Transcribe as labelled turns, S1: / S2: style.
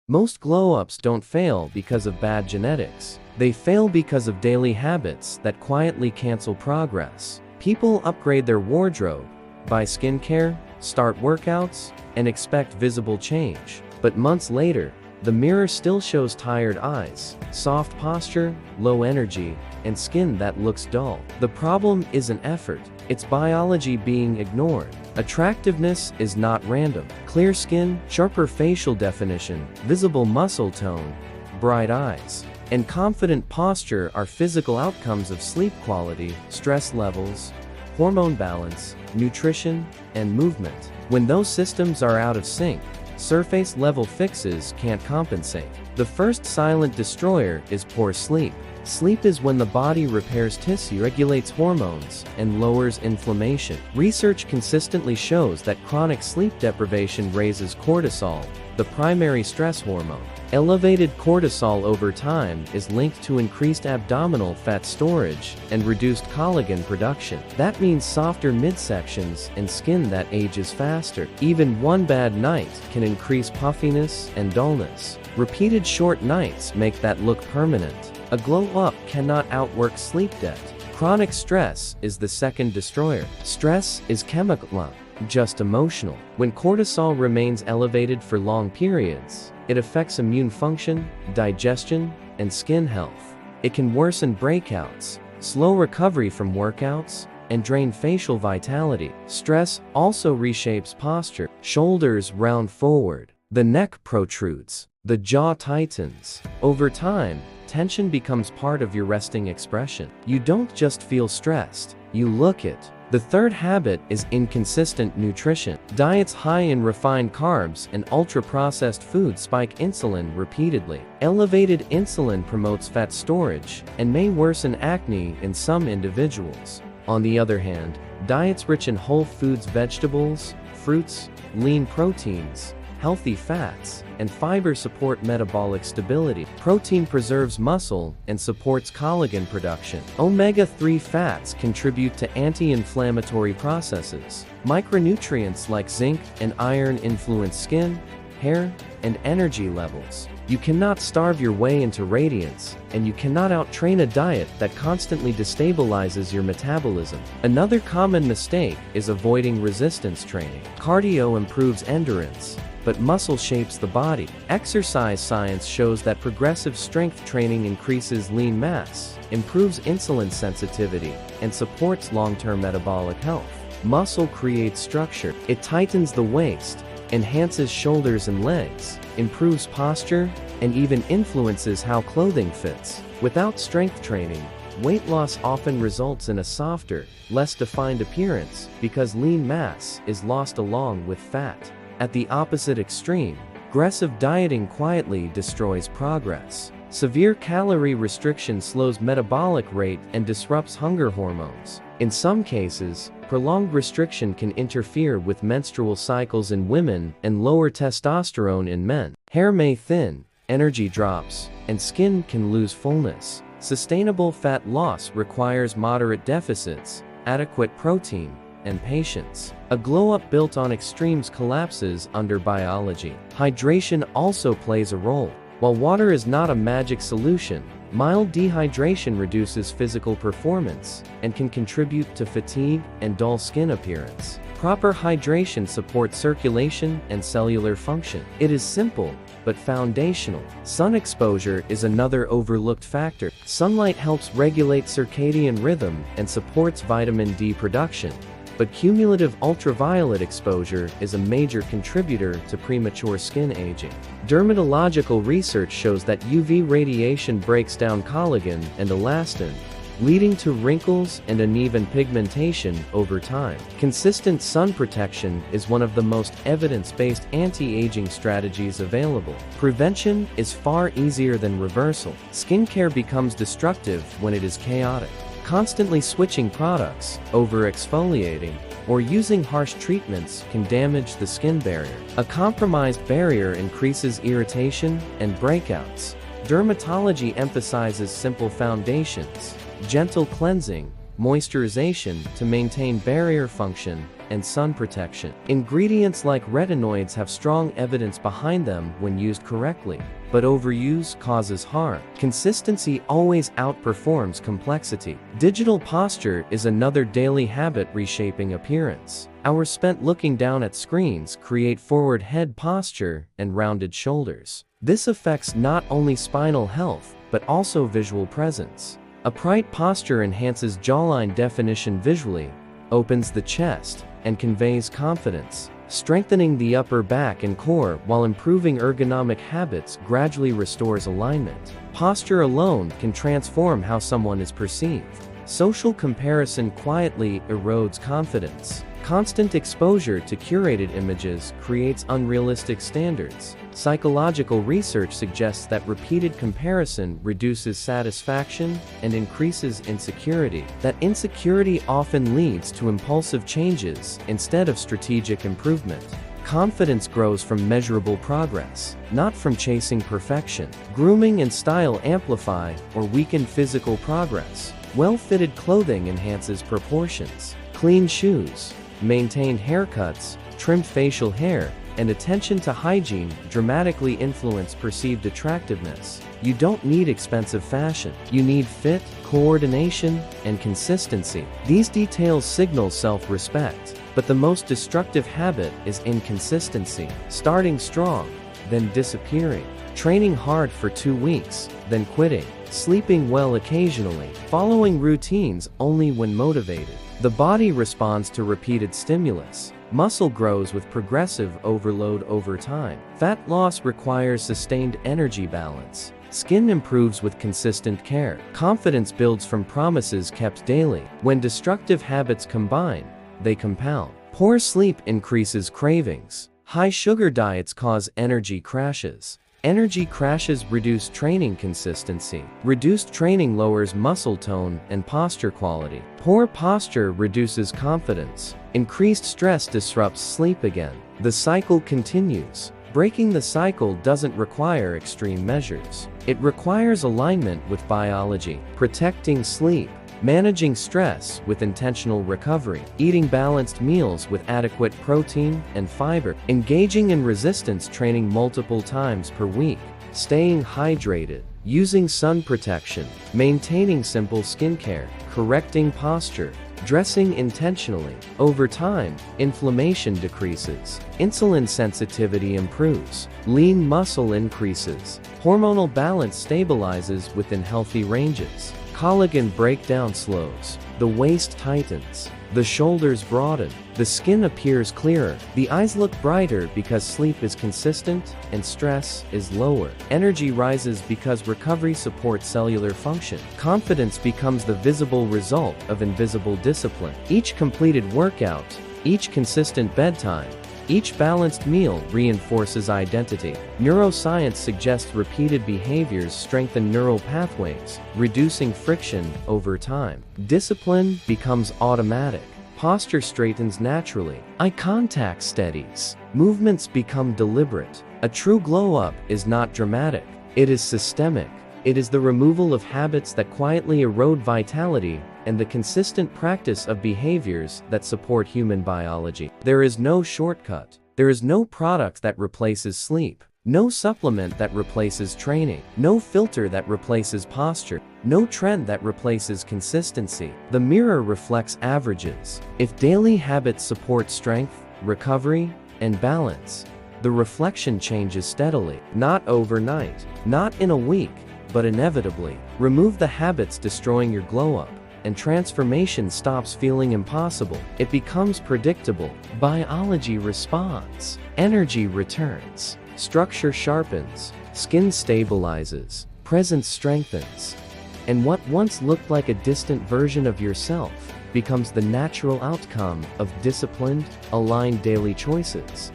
S1: Most glow-ups don't fail because of bad genetics. They fail because of daily habits that quietly cancel progress. People upgrade their wardrobe, buy skincare, start workouts, and expect visible change. But months later, the mirror still shows tired eyes, soft posture, low energy, and skin that looks dull. The problem isn't effort, it's biology being ignored. Attractiveness is not random. Clear skin, sharper facial definition, visible muscle tone, bright eyes, and confident posture are physical outcomes of sleep quality, stress levels, hormone balance, nutrition, and movement. When those systems are out of sync, surface-level fixes can't compensate. The first silent destroyer is poor sleep. Sleep is when the body repairs tissue, regulates hormones, and lowers inflammation. Research consistently shows that chronic sleep deprivation raises cortisol, the primary stress hormone. Elevated cortisol over time is linked to increased abdominal fat storage and reduced collagen production. That means softer midsections and skin that ages faster. Even one bad night can increase puffiness and dullness. Repeated short nights make that look permanent. A glow-up cannot outwork sleep debt. Chronic stress is the second destroyer. Stress is chemical, not just emotional. When cortisol remains elevated for long periods, it affects immune function, digestion, and skin health. It can worsen breakouts, slow recovery from workouts, and drain facial vitality. Stress also reshapes posture. Shoulders round forward. The neck protrudes. The jaw tightens. Over time, tension becomes part of your resting expression. You don't just feel stressed, you look it. The third habit is inconsistent nutrition. Diets high in refined carbs and ultra-processed foods spike insulin repeatedly. Elevated insulin promotes fat storage and may worsen acne in some individuals. On the other hand, diets rich in whole foods, vegetables, fruits, lean proteins, healthy fats, and fiber support metabolic stability. Protein preserves muscle and supports collagen production. Omega-3 fats contribute to anti-inflammatory processes. Micronutrients like zinc and iron influence skin, hair, and energy levels. You cannot starve your way into radiance, and you cannot outtrain a diet that constantly destabilizes your metabolism. Another common mistake is avoiding resistance training. Cardio improves endurance, but muscle shapes the body. Exercise science shows that progressive strength training increases lean mass, improves insulin sensitivity, and supports long-term metabolic health. Muscle creates structure. It tightens the waist, enhances shoulders and legs, improves posture, and even influences how clothing fits. Without strength training, weight loss often results in a softer, less defined appearance because lean mass is lost along with fat. At the opposite extreme, aggressive dieting quietly destroys progress. Severe calorie restriction slows metabolic rate and disrupts hunger hormones. In some cases, prolonged restriction can interfere with menstrual cycles in women and lower testosterone in men. Hair may thin, energy drops, and skin can lose fullness. Sustainable fat loss requires moderate deficits, adequate protein, and patience. A glow-up built on extremes collapses under biology. Hydration also plays a role. While water is not a magic solution, mild dehydration reduces physical performance and can contribute to fatigue and dull skin appearance. Proper hydration supports circulation and cellular function. It is simple, but foundational. Sun exposure is another overlooked factor. Sunlight helps regulate circadian rhythm and supports vitamin D production, but cumulative ultraviolet exposure is a major contributor to premature skin aging. Dermatological research shows that UV radiation breaks down collagen and elastin, leading to wrinkles and uneven pigmentation over time. Consistent sun protection is one of the most evidence-based anti-aging strategies available. Prevention is far easier than reversal. Skincare becomes destructive when it is chaotic. Constantly switching products, over-exfoliating, or using harsh treatments can damage the skin barrier. A compromised barrier increases irritation and breakouts. Dermatology emphasizes simple foundations, gentle cleansing, moisturization to maintain barrier function, and sun protection. Ingredients like retinoids have strong evidence behind them when used correctly, but overuse causes harm. Consistency always outperforms complexity. Digital posture is another daily habit reshaping appearance. Hours spent looking down at screens create forward head posture and rounded shoulders. This affects not only spinal health, but also visual presence. Upright posture enhances jawline definition visually, opens the chest, and conveys confidence, strengthening the upper back and core while improving ergonomic habits gradually restores alignment. Posture alone can transform how someone is perceived. Social comparison quietly erodes confidence. Constant exposure to curated images creates unrealistic standards. Psychological research suggests that repeated comparison reduces satisfaction and increases insecurity. That insecurity often leads to impulsive changes instead of strategic improvement. Confidence grows from measurable progress, not from chasing perfection. Grooming and style amplify or weaken physical progress. Well-fitted clothing enhances proportions. Clean shoes, maintained haircuts, trimmed facial hair, and attention to hygiene dramatically influence perceived attractiveness. You don't need expensive fashion. You need fit, coordination, and consistency. These details signal self-respect. But the most destructive habit is inconsistency. Starting strong, then disappearing. Training hard for 2 weeks, then quitting. Sleeping well occasionally. Following routines only when motivated. The body responds to repeated stimulus. Muscle grows with progressive overload over time. Fat loss requires sustained energy balance. Skin improves with consistent care. Confidence builds from promises kept daily. When destructive habits combine, they compound. Poor sleep increases cravings. High sugar diets cause energy crashes. Energy crashes reduce training consistency. Reduced training lowers muscle tone and posture quality. Poor posture reduces confidence. Increased stress disrupts sleep again. The cycle continues. Breaking the cycle doesn't require extreme measures. It requires alignment with biology, protecting sleep, managing stress with intentional recovery, eating balanced meals with adequate protein and fiber, engaging in resistance training multiple times per week, staying hydrated, using sun protection, maintaining simple skincare, correcting posture, dressing intentionally. Over time, inflammation decreases, insulin sensitivity improves, lean muscle increases, hormonal balance stabilizes within healthy ranges. Collagen breakdown slows, the waist tightens, the shoulders broaden, the skin appears clearer, the eyes look brighter because sleep is consistent and stress is lower. Energy rises because recovery supports cellular function. Confidence becomes the visible result of invisible discipline. Each completed workout, each consistent bedtime, each balanced meal reinforces identity. Neuroscience suggests repeated behaviors strengthen neural pathways, reducing friction over time. Discipline becomes automatic. Posture straightens naturally. Eye contact steadies. Movements become deliberate. A true glow-up is not dramatic. It is systemic. It is the removal of habits that quietly erode vitality and the consistent practice of behaviors that support human biology. There is no shortcut. There is no product that replaces sleep. No supplement that replaces training. No filter that replaces posture. No trend that replaces consistency. The mirror reflects averages. If daily habits support strength, recovery, and balance, the reflection changes steadily. Not overnight, not in a week, but inevitably. Remove the habits destroying your glow-up, and transformation stops feeling impossible. It becomes predictable. Biology responds. Energy returns. Structure sharpens. Skin stabilizes. Presence strengthens. And what once looked like a distant version of yourself becomes the natural outcome of disciplined, aligned daily choices.